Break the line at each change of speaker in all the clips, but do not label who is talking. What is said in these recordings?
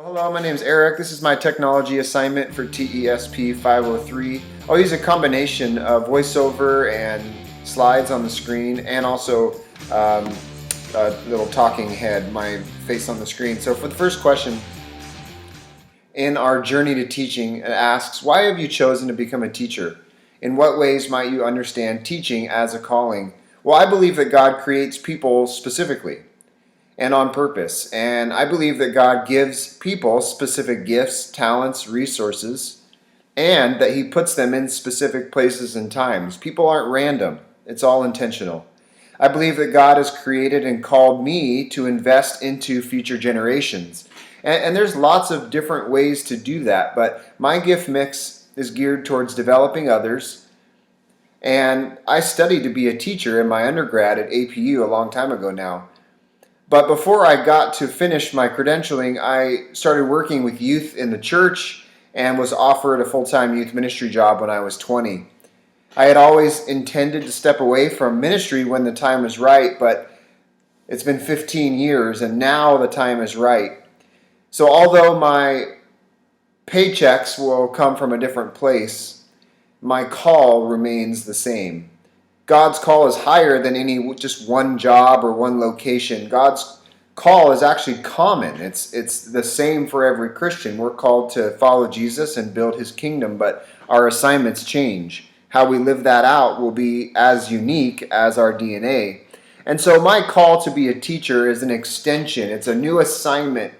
Well, hello, my name is Eric. This is my technology assignment for TESP 503. I'll use a combination of voiceover and slides on the screen and also um, a little talking head, my face on the screen. So for the first question in our journey to teaching, it asks, why have you chosen to become a teacher? In what ways might you understand teaching as a calling? Well, I believe that God creates people specifically and on purpose. And I believe that God gives people specific gifts, talents, resources, and that He puts them in specific places and times. People aren't random, it's all intentional. I believe that God has created and called me to invest into future generations. And there's lots of different ways to do that, but my gift mix is geared towards developing others. And I studied to be a teacher in my undergrad at APU a long time ago now. But before I got to finish my credentialing, I started working with youth in the church and was offered a full-time youth ministry job when I was 20. I had always intended to step away from ministry when the time was right, but it's been 15 years and now the time is right. So although my paychecks will come from a different place, my call remains the same. God's call is higher than any just one job or one location. God's call is actually common. It's the same for every Christian. We're called to follow Jesus and build His kingdom, but our assignments change. How we live that out will be as unique as our DNA. And so my call to be a teacher is an extension. It's a new assignment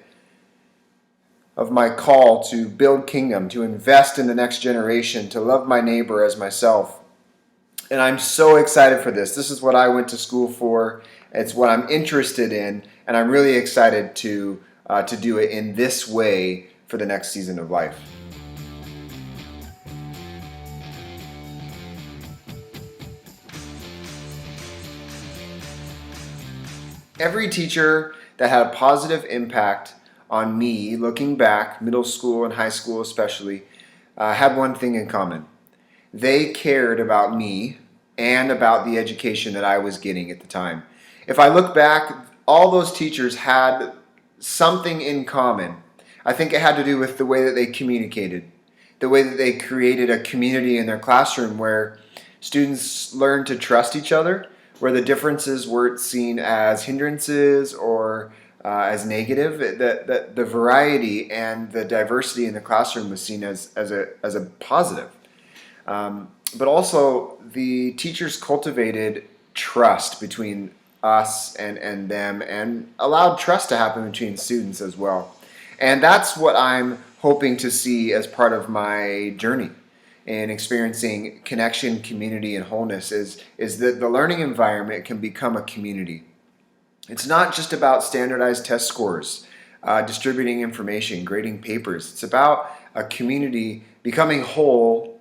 of my call to build kingdom, to invest in the next generation, to love my neighbor as myself. And I'm so excited for this. This is what I went to school for. It's what I'm interested in, and I'm really excited to do it in this way for the next season of life. Every teacher that had a positive impact on me, looking back, middle school and high school especially, had one thing in common. They cared about me and about the education that I was getting at the time. If I look back, all those teachers had something in common. I think it had to do with the way that they communicated, the way that they created a community in their classroom where students learned to trust each other, where the differences weren't seen as hindrances or as negative. The variety and the diversity in the classroom was seen as a positive. But also, the teachers cultivated trust between us and them and allowed trust to happen between students as well. And that's what I'm hoping to see as part of my journey in experiencing connection, community, and wholeness is that the learning environment can become a community. It's not just about standardized test scores, distributing information, grading papers. It's about a community becoming whole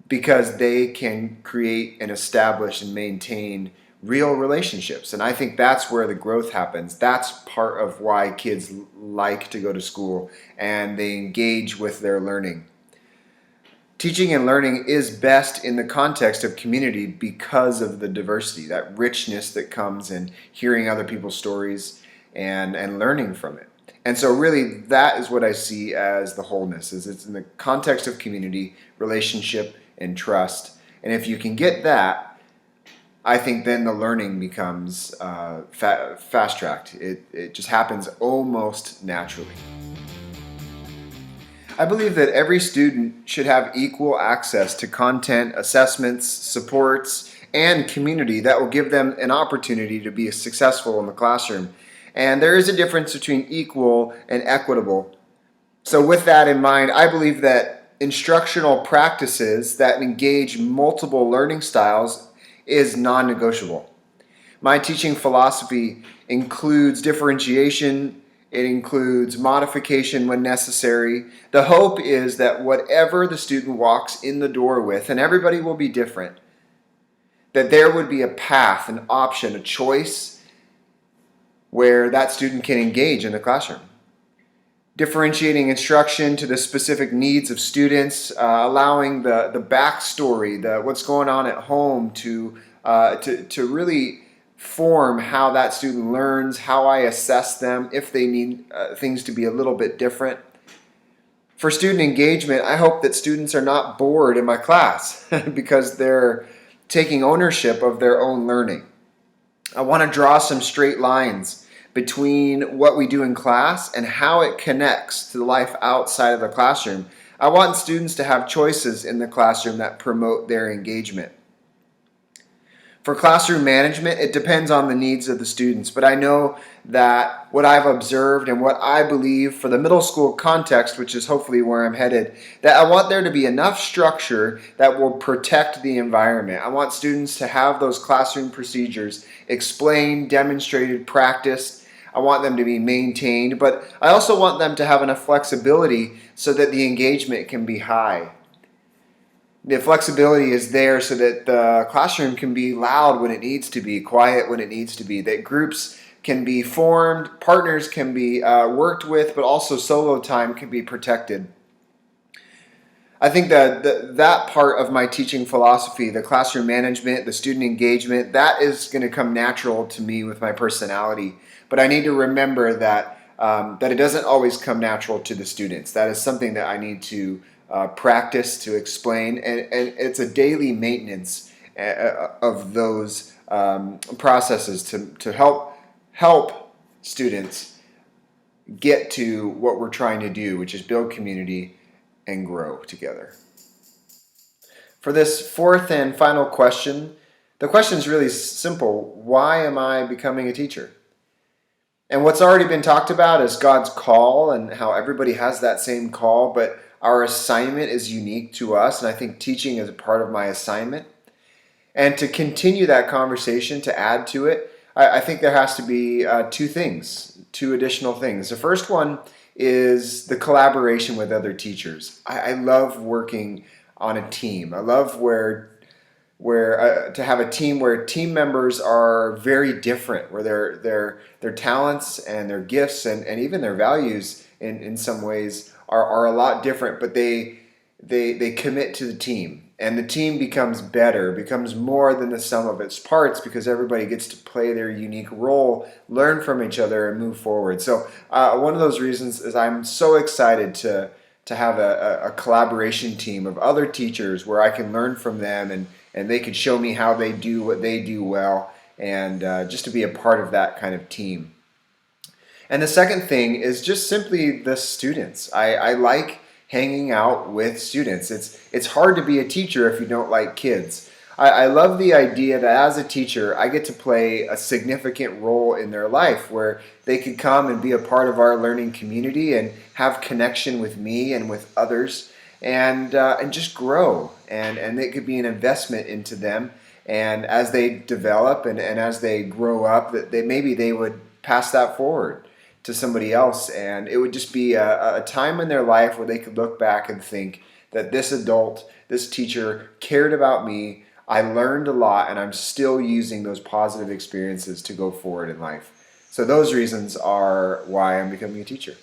because they can create and establish and maintain real relationships. And I think that's where the growth happens. That's part of why kids like to go to school and they engage with their learning. Teaching and learning is best in the context of community because of the diversity, that richness that comes in hearing other people's stories and learning from it. And so really that is what I see as the wholeness, is it's in the context of community, relationship, and trust. And if you can get that, I think then the learning becomes fast-tracked. It just happens almost naturally. I believe that every student should have equal access to content, assessments, supports, and community that will give them an opportunity to be successful in the classroom. And there is a difference between equal and equitable. So with that in mind, I believe that instructional practices that engage multiple learning styles is non-negotiable. My teaching philosophy includes differentiation. It includes modification when necessary. The hope is that whatever the student walks in the door with, and everybody will be different, that there would be a path, an option, a choice where that student can engage in the classroom. Differentiating instruction to the specific needs of students, allowing the backstory, what's going on at home to really form how that student learns, how I assess them, if they need things to be a little bit different. For student engagement, I hope that students are not bored in my class because they're taking ownership of their own learning. I want to draw some straight lines between what we do in class and how it connects to life outside of the classroom. I want students to have choices in the classroom that promote their engagement. For classroom management, it depends on the needs of the students, but I know that what I've observed and what I believe for the middle school context, which is hopefully where I'm headed, that I want there to be enough structure that will protect the environment. I want students to have those classroom procedures explained, demonstrated, practiced. I want them to be maintained, but I also want them to have enough flexibility so that the engagement can be high. The flexibility is there so that the classroom can be loud when it needs to be, quiet when it needs to be, that groups can be formed, partners can be worked with, but also solo time can be protected. I think that part of my teaching philosophy, the classroom management, the student engagement, that is going to come natural to me with my personality. But I need to remember that that it doesn't always come natural to the students. That is something that I need to practice, to explain, and it's a daily maintenance of those processes to help students get to what we're trying to do, which is build community and grow together. For this fourth and final question, the question is really simple. Why am I becoming a teacher? And what's already been talked about is God's call and how everybody has that same call, but our assignment is unique to us, and I think teaching is a part of my assignment. And to continue that conversation, to add to it, I think there has to be two additional things. The first one is the collaboration with other teachers. I love working on a team. I love where to have a team where team members are very different, where their talents and their gifts and even their values in some ways are a lot different, but they commit to the team, and the team becomes better, becomes more than the sum of its parts, because everybody gets to play their unique role, learn from each other, and move forward. So one of those reasons is I'm so excited to have a collaboration team of other teachers where I can learn from them, and they can show me how they do what they do well, and just to be a part of that kind of team. And the second thing is just simply the students. I like hanging out with students. It's hard to be a teacher if you don't like kids. I love the idea that as a teacher, I get to play a significant role in their life where they could come and be a part of our learning community and have connection with me and with others, and just grow. And it could be an investment into them. And as they develop and as they grow up, that maybe they would pass that forward to somebody else, and it would just be a time in their life where they could look back and think that this adult, this teacher cared about me, I learned a lot, and I'm still using those positive experiences to go forward in life. So those reasons are why I'm becoming a teacher.